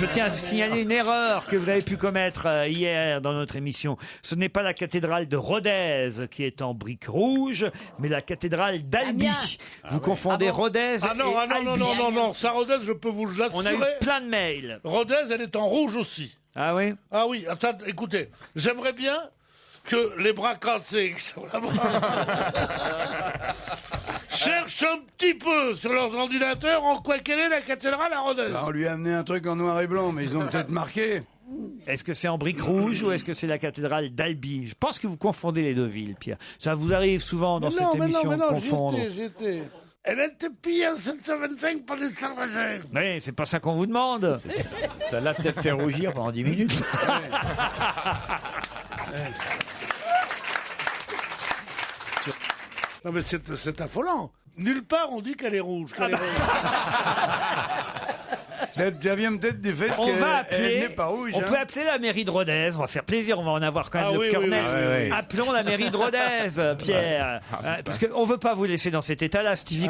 Je tiens à signaler une erreur que vous avez pu commettre hier dans notre émission. Ce n'est pas la cathédrale de Rodez qui est en briques rouges, mais la cathédrale d'Albi. Vous confondez Rodez et Albi. Non, ça Rodez, je peux vous l'assurer. On a eu plein de mails. Rodez, elle est en rouge aussi. Ah oui? Ah oui, attends, écoutez, j'aimerais bien que les bras cassés qui sont là-bas cherchent un petit peu sur leurs ordinateurs en quoi quelle est la cathédrale à Rodez. On lui a amené un truc en noir et blanc, mais ils ont peut-être marqué. Est-ce que c'est en briques rouges ou est-ce que c'est la cathédrale d'Albi? Je pense que vous confondez les deux villes, Pierre. Ça vous arrive souvent dans cette émission de confondre. J'étais. Elle était pillée en 725 par les Sarrasins. Oui, c'est pas ça qu'on vous demande. Ça l'a peut-être fait rougir pendant 10 minutes. Non mais c'est affolant. Nulle part on dit qu'elle est rouge. Ça vient peut-être du fait qu'elle n'est pas rouge. On peut appeler la mairie de Rodez. On va faire plaisir. On va en avoir quand même le cœur net. Appelons la mairie de Rodez, Pierre. Parce qu'on veut pas vous laisser dans cet état-là, Stevie.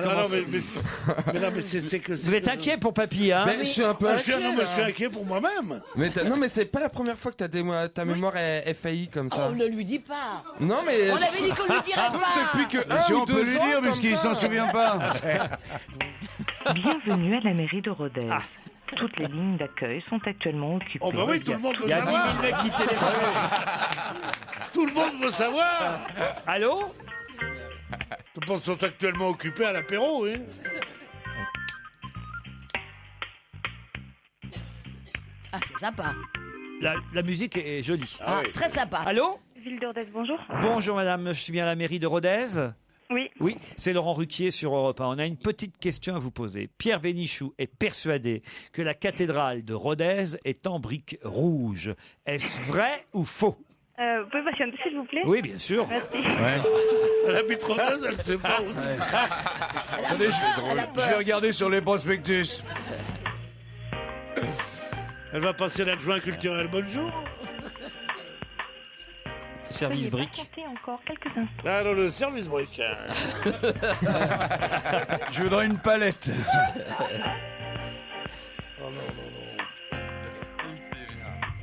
Vous êtes inquiet pour papy, hein? Je suis un peu inquiet. Je suis inquiet pour moi-même. Non, mais c'est pas la première fois que ta mémoire est faillie comme ça. On ne lui dit pas. Non, mais. On avait dit qu'on lui dirait pas. Depuis que Si on peut lui dire, puisqu'il s'en souvient pas. Bienvenue à la mairie de Rodez. Toutes les lignes d'accueil sont actuellement occupées. Oh bah oui, tout le monde veut savoir. Il y a 10 000 mecs qui téléphonent. Tout le monde veut savoir. Allô? Tout le monde sont actuellement occupés à l'apéro, oui. Ah, c'est sympa. La musique est jolie. Très sympa. Allô? Ville de Rodez, bonjour. Bonjour madame, je suis bien à la mairie de Rodez. Oui. Oui, c'est Laurent Ruquier sur Europe 1. On a une petite question à vous poser. Pierre Bénichou est persuadé que la cathédrale de Rodez est en briques rouges. Est-ce vrai ou faux? Vous pouvez patienter, s'il vous plaît? Oui, bien sûr. Merci. Elle habite Rodez, elle sait pas aussi. Attendez, je vais regarder sur les prospectus. Elle va passer l'adjoint culturel. Bonjour. Service brique. Encore quelques instants. Ah non, le service brique. Je voudrais une palette. Oh non.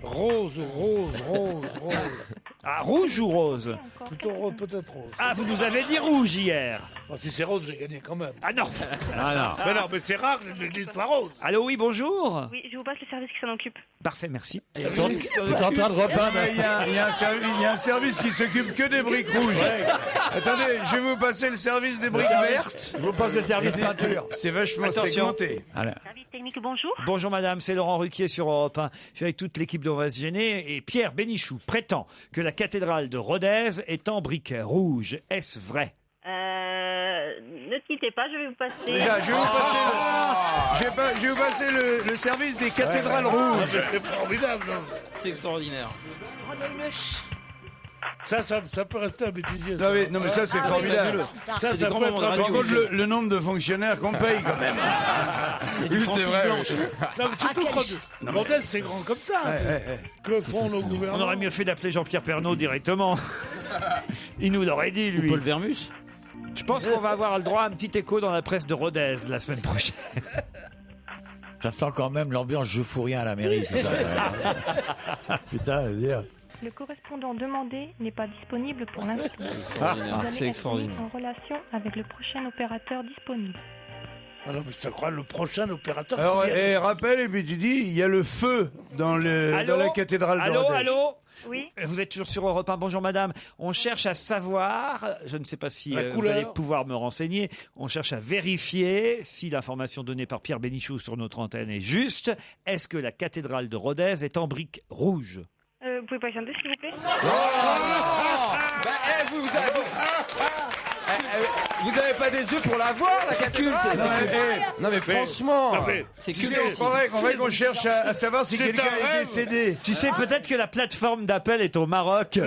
Rose. Ah, rouge ou rose? Plutôt rose, peut-être rose. Ah, vous nous avez dit rouge hier. Si c'est rose, j'ai gagné quand même. Ah non. Mais c'est rare que l'histoire rose. Allô, oui, bonjour. Oui, je vous passe le service qui s'en occupe. Parfait, merci. Ils sont en train de repeindre. Il y a un service qui s'occupe que des briques rouges. Attendez, je vais vous passer le service des briques vertes. Je vous passe le service peinture. C'est vachement Attention. segmenté. Service technique, bonjour. Bonjour madame, c'est Laurent Ruquier sur Europe 1. Je suis avec toute l'équipe d'On va se gêner et Pierre Bénichou prétend que la cathédrale de Rodez est en briques rouges. Est-ce vrai? Ne quittez pas, je vais vous passer. Déjà, je vais vous passer le service des cathédrales rouges. C'est formidable, non? C'est extraordinaire. Ça peut rester un bêtisier. Non mais ça c'est formidable. Ça peut être Tu rends compte le nombre de fonctionnaires qu'on paye quand même. C'est du Francis Blanche. Non, mais surtout quand Rodez, c'est grand comme ça. Que font nos On gouvernements? aurait mieux fait d'appeler Jean-Pierre Pernaut directement. Il nous l'aurait dit, lui. Paul Vermus. Je pense qu'on va avoir le droit à un petit écho dans la presse de Rodez la semaine prochaine. Ça sent quand même l'ambiance je fous rien à la mairie. Tout ça. Putain, je veux dire. Le correspondant demandé n'est pas disponible pour l'instant. C'est extraordinaire. En relation avec le prochain opérateur disponible. Ah non, mais je te crois, le prochain opérateur. Alors, rappelle, et puis tu dis, il y a le feu dans la cathédrale de Rodez. Allô? Oui. Vous êtes toujours sur Europe 1. Bonjour madame. On cherche à savoir, je ne sais pas si vous allez pouvoir me renseigner, on cherche à vérifier si l'information donnée par Pierre Bénichou sur notre antenne est juste. Est-ce que la cathédrale de Rodez est en briques rouges? Vous pouvez patienter, s'il vous plaît? Vous avez pas des yeux pour la voir, la cathédrale? Non mais franchement, c'est On croirait qu'on cherche à savoir si quelqu'un est décédé. Tu sais peut-être que la plateforme d'appel est au Maroc.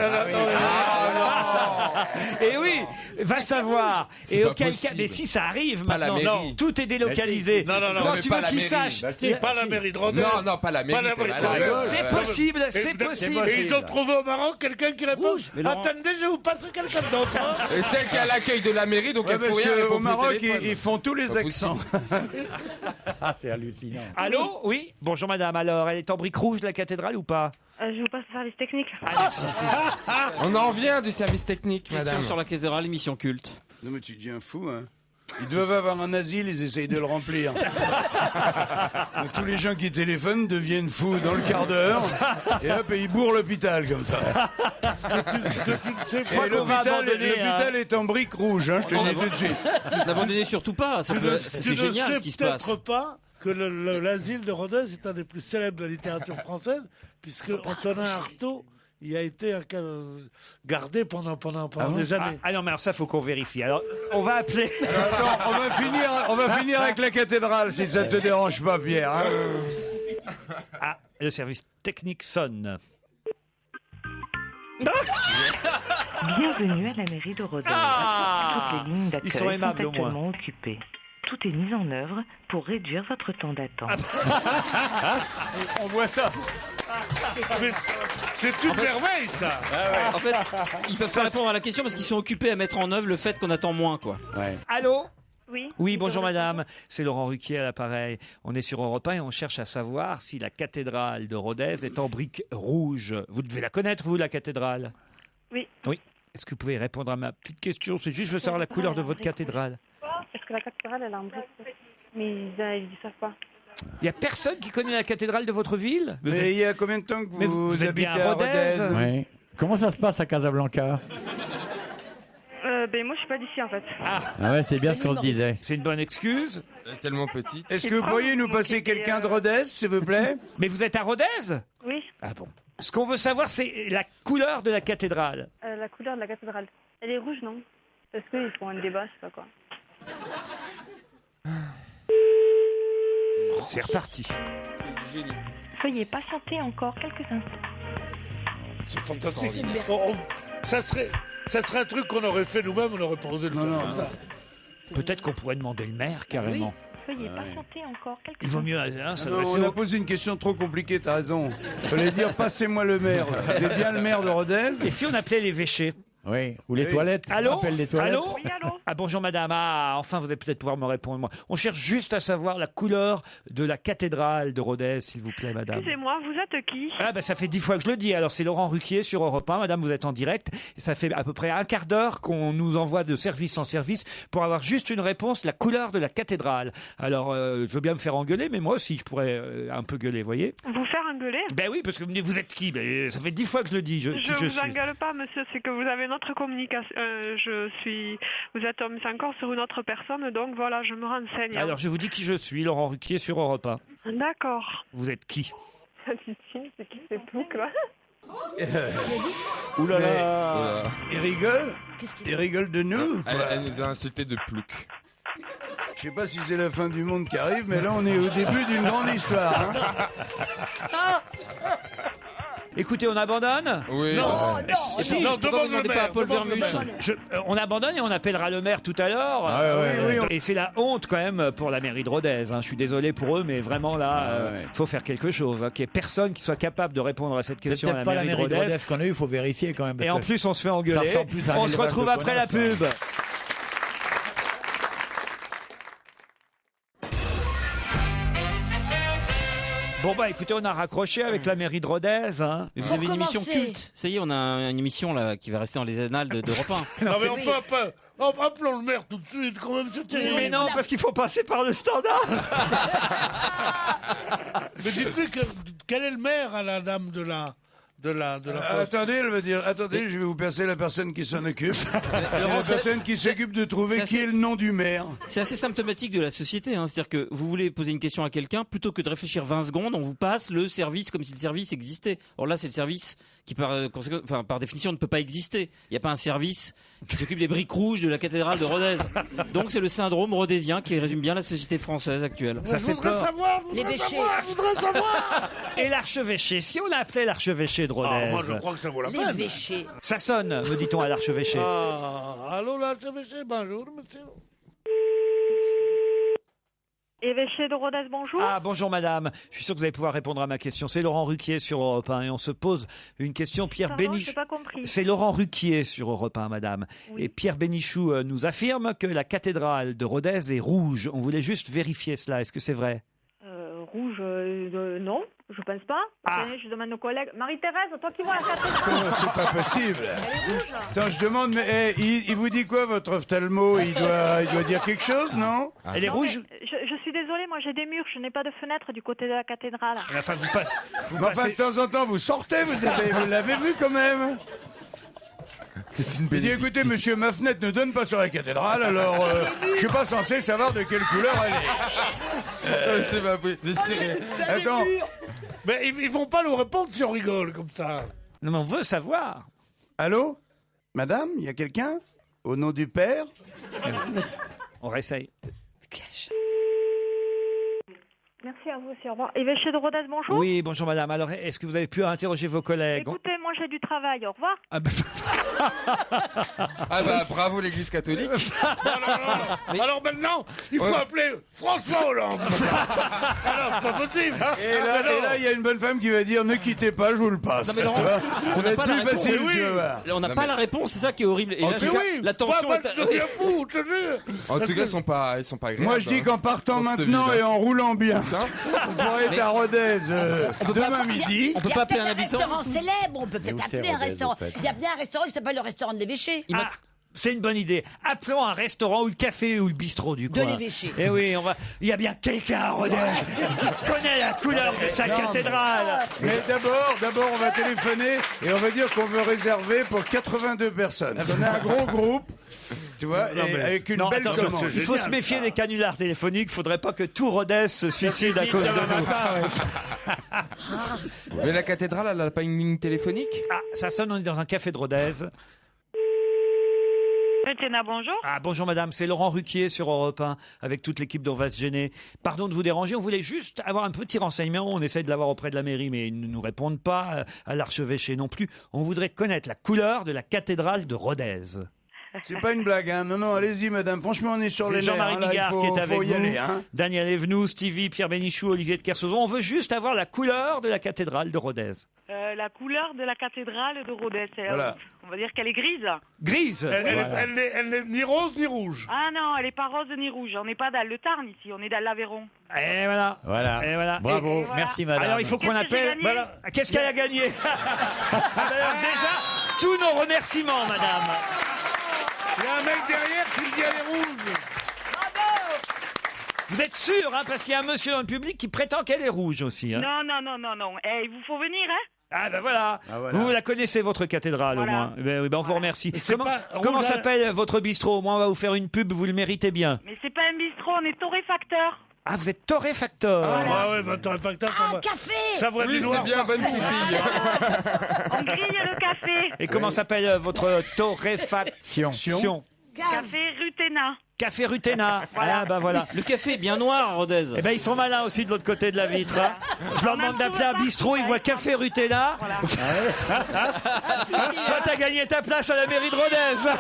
Et oui, va savoir. Et auquel cas, mais si ça arrive maintenant, non, tout est délocalisé. Comment tu veux qu'ils sachent? Pas la mairie de Rodez. Non, pas la mairie. C'est possible, c'est possible. Et ils ont trouvé au Maroc quelqu'un qui répond. Attendez, je vous passe quelqu'un d'autre. Et celle qui a la l'accueil de la mairie, donc elle parce faut rien. qu'au Maroc, ils font tous les Pas accents. Ah, c'est hallucinant. Allô? Oui. Bonjour madame. Alors, elle est en briques rouges de la cathédrale ou pas? Je vous passe le service technique. On en vient du service technique, madame. Question sur la cathédrale, émission culte. Non mais tu deviens fou, hein. Ils doivent avoir un asile, ils essayent de le remplir. Donc, tous les gens qui téléphonent deviennent fous dans le quart d'heure, et hop, et ils bourrent l'hôpital comme ça. Et l'hôpital est en briques rouges, hein, je te dis tout de suite. N'abandonnez surtout pas, c'est génial ce qui se passe. Tu ne sais peut-être pas que l'asile de Rodez est un des plus célèbres de la littérature française, puisque Antonin Artaud y a été gardé pendant des années. Ah non, mais alors ça, faut qu'on vérifie. Alors, on va appeler. Attends, on va finir avec la cathédrale, si ça te dérange pas, Pierre. Hein. Ah, le service technique sonne. Bienvenue à la mairie de Rodez. Toutes les lignes d'accueil sont actuellement occupées. Tout est mis en œuvre pour réduire votre temps d'attente. On voit ça. Mais c'est une merveille, ça. En fait, ils peuvent pas répondre à la question parce qu'ils sont occupés à mettre en œuvre le fait qu'on attend moins, quoi. Ouais. Allô? Oui. Oui, bonjour madame, c'est Laurent Ruquier à l'appareil. On est sur Europe 1 et on cherche à savoir si la cathédrale de Rodez est en briques rouges. Vous devez la connaître, vous, la cathédrale? Oui. Oui. Est-ce que vous pouvez répondre à ma petite question? C'est juste, je veux savoir la couleur de votre cathédrale. Est-ce que la cathédrale, elle est en briques? Mais ils ne savent pas. Il n'y a personne qui connaît la cathédrale de votre ville? Mais il y a combien de temps que vous êtes habitez bien à à Rodez? Ouais. Comment ça se passe à Casablanca? Ben moi, je suis pas d'ici, en fait. Ah, ouais, c'est bien ce qu'on se disait. c'est une bonne excuse. Elle est tellement petite. Est-ce que vous pourriez nous passer quelqu'un de Rodez, s'il vous plaît? Mais vous êtes à Rodez? Oui. Ah bon. Ce qu'on veut savoir, c'est la couleur de la cathédrale. La couleur de la cathédrale. Elle est rouge, non? Parce qu'ils font un débat, je sais pas quoi. C'est reparti. Veuillez patienter encore quelques instants. C'est fantastique. Ça serait un truc qu'on aurait fait nous-mêmes, on aurait pas osé le faire comme ça. Peut-être qu'on pourrait demander le maire, carrément. Veuillez patienter encore quelques Il vaut instants. mieux hein, Non, s'adresser on a au... posé une question trop compliquée, t'as raison. Fallait dire, passez-moi le maire. Vous êtes bien le maire de Rodez? Et si on appelait l'évêché? Oui, ou les Oui. toilettes. Allô? On appelle les toilettes. Allô? Oui, allô? Ah bonjour madame, ah enfin vous allez peut-être pouvoir me répondre. Moi. On cherche juste à savoir la couleur de la cathédrale de Rodez, s'il vous plaît madame. Excusez-moi, vous êtes qui? Ah ben ça fait 10 fois que je le dis, alors c'est Laurent Ruquier sur Europe 1, madame vous êtes en direct, et ça fait à peu près un quart d'heure qu'on nous envoie de service en service pour avoir juste une réponse, la couleur de la cathédrale. Alors je veux bien me faire engueuler, mais moi aussi je pourrais un peu gueuler, voyez. Vous faire engueuler? Ben oui, parce que vous êtes qui? Ben, ça fait 10 fois que je le dis, Je qui je vous suis. engueule pas, monsieur, c'est que vous avez une autre communication. Vous êtes encore sur une autre personne, donc voilà, je me renseigne. Alors je vous dis qui je suis, Laurent Ruquier sur Europe 1. D'accord. Vous êtes qui? C'est qui ces ploucs, là? Ouh là là. Voilà. Il rigole? Il rigole de nous? Elle nous a insulté de plouc. Je sais pas si c'est la fin du monde qui arrive, mais là on est au début d'une grande histoire. Hein. Écoutez, on abandonne? Oui. Et puis, Non, pourquoi vous demande le demandez pas à maire, Paul demande le Vermus? maire. On abandonne et on appellera le maire tout à l'heure. Oui, Et c'est la honte quand même pour la mairie de Rodez. Hein. Je suis désolé pour eux, mais vraiment là, faut faire quelque chose. Qu'il n'y ait personne qui soit capable de répondre à cette C'est question à peut-être la pas la mairie de Rodez. qu'on a eu, il faut vérifier quand même. Et en plus, on se fait engueuler. Ça ressemble plus à un On se élevage retrouve de après la connasses, pub. Bon bah écoutez, on a raccroché avec la mairie de Rodez. Hein. Mais vous Faut avez une émission commencer. culte. Ça y est, on a une émission là qui va rester dans les annales d'Europe 1. Non, mais on peut pas. Appelons le maire tout de suite, quand même, c'est terrible. Mais non, parce qu'il faut passer par le standard. Mais dites-lui quel est le maire à la dame de la Attendez, elle va dire, attendez, je vais vous passer la personne qui s'en occupe. C'est la Laurent, personne qui s'occupe de trouver c'est qui assez- est le nom du maire. C'est assez symptomatique de la société. Hein. C'est-à-dire que vous voulez poser une question à quelqu'un, plutôt que de réfléchir 20 secondes, on vous passe le service comme si le service existait. Or là, c'est le service qui, par définition, ne peut pas exister. Il n'y a pas un service qui s'occupe des briques rouges de la cathédrale de Rodez. Donc c'est le syndrome rodésien qui résume bien la société française actuelle. Ça fait peur. Les véchés. Je voudrais savoir. Et l'archevêché, si on appelait l'archevêché de Rodez, Moi, je crois que ça vaut la Les peine. véchés. ça sonne, me dit-on à l'archevêché. Allô, là, c'est bonjour, monsieur. Évêché de Rodez, bonjour. Ah, bonjour madame. Je suis sûr que vous allez pouvoir répondre à ma question. C'est Laurent Ruquier sur Europe 1 et on se pose une question. Pierre Bénichou. J'ai pas compris. C'est Laurent Ruquier sur Europe 1, madame. Oui. Et Pierre Bénichou nous affirme que la cathédrale de Rodez est rouge. On voulait juste vérifier cela. Est-ce que c'est vrai? Rouge, non, je pense pas. Ah. Attendez, je demande aux collègues. Marie-Thérèse, toi qui vois la cathédrale. C'est pas possible. Elle est rouge, là. Attends, je demande, mais il vous dit quoi, votre ophtalmo? Il doit dire quelque chose, non? Elle est Non, rouge. mais je suis désolée, moi j'ai des murs, je n'ai pas de fenêtre du côté de la cathédrale. Enfin, vous passez. Mais enfin, de temps en temps, vous sortez, vous l'avez vu quand même. C'est une Il dit, écoutez, monsieur, ma fenêtre ne donne pas sur la cathédrale, alors je suis pas censé savoir de quelle couleur elle est. C'est pas possible. Attends, Mais ils vont pas nous répondre si on rigole comme ça. Non, mais on veut savoir. allô? Madame, il y a quelqu'un? Au nom du père? On réessaye. Merci à vous aussi, au revoir. Évêché de Rodez, bonjour. Oui, bonjour madame. Alors, est-ce que vous avez pu interroger vos collègues? Écoutez, moi j'ai du travail, au revoir. Ah, bah, Ah bah bravo l'église catholique. Alors maintenant, il faut appeler François Hollande. Alors, c'est pas possible. Et là, il y a une bonne femme qui va dire, ne quittez pas, je vous le passe. Non, mais Laurent, Tu vois, on ça n'a va être pas la plus réponse. facile, Mais tu oui. vas voir. On n'a pas la réponse, c'est ça qui est horrible. Et là, Mais oui, la tension moi, est... je deviens fou, je te jure. En tout cas, ils sont pas agréables. Moi, je dis qu'en partant Dans cette maintenant ville, et en roulant bien, Putain. on pourrait être à Rodez demain midi. On peut Il y pas a appeler un peut-être un habitant. restaurant célèbre, on peut peut-être où c'est, appeler un Rodez, restaurant. au fait Il y a bien un restaurant qui s'appelle le restaurant de l'évêché. Ah, c'est une bonne idée. Appelons un restaurant ou le café ou le bistrot du coin. l'évêché. Eh oui, il y a bien quelqu'un à Rodez qui connaît la couleur de sa cathédrale. Mais d'abord, on va téléphoner et on va dire qu'on veut réserver pour 82 personnes. On a un gros groupe, tu vois, Non, et mais- avec une Non, belle attention, commande. il faut se méfier des canulars téléphoniques. Il faudrait pas que tout Rodez se suicide à cause de nous. Mais la cathédrale, elle a pas une ligne téléphonique? Ah, ça sonne, on est dans un café de Rodez. Etienne, bonjour. Ah, bonjour madame, c'est Laurent Ruquier sur Europe 1 avec toute l'équipe d'On va se gêner. Pardon de vous déranger, on voulait juste avoir un petit renseignement. On essaie de l'avoir auprès de la mairie, mais ils ne nous répondent pas, à l'archevêché non plus. On voudrait connaître la couleur de la cathédrale de Rodez. C'est pas une blague, hein. Non, allez-y, madame. Franchement, on est sur C'est les nerfs. Jean-Marie Hein, là, Bigard il qui faut, est avec faut y vous, aller, hein. Daniel Evenou, Stevie, Pierre Bénichou, Olivier de Kersauzon. On veut juste avoir la couleur de la cathédrale de Rodez. La couleur de la cathédrale de Rodez, Voilà. on va dire qu'elle est grise. Grise. Elle n'est ni rose ni rouge. Ah non, elle n'est pas rose ni rouge. On n'est pas dans le Tarn ici, on est dans l'Aveyron. Et voilà. Voilà. Et voilà. Bravo. Et voilà. Merci madame. Alors il faut qu'on Qu'est-ce que j'ai appelle. gagné Voilà. Qu'est-ce qu'elle a gagné? Alors déjà, tous nos remerciements, madame. Il y a un mec derrière qui me dit elle est rouge. Vous êtes sûr, hein, parce qu'il y a un monsieur dans le public qui prétend qu'elle est rouge aussi. Hein. Non. Il vous faut venir, hein. Ah ben voilà. Ah, voilà. Vous la connaissez votre cathédrale Voilà. au moins. Ben, oui, ben, on vous remercie. c'est Comment, pas comment rouge, s'appelle votre bistrot? Au moins on va vous faire une pub, vous le méritez bien. Mais c'est pas un bistrot, on est torréfacteur. Ah, vous êtes torréfacteur. Ah ouais, bah torréfacteur, Ah, un café. ça voit Oui, du c'est noir. bien, bonne fille. On grille le café. Et comment s'appelle votre torréfaction? Café Rutena. Café Rutena. Voilà. Ah ben voilà. Le café est bien noir à Rodez. Eh ben ils sont malins aussi de l'autre côté de la vitre. Hein. Je leur demande d'appeler un bistrot, ils voient Café Rutena. Toi t'as gagné ta place à la mairie de Rodez.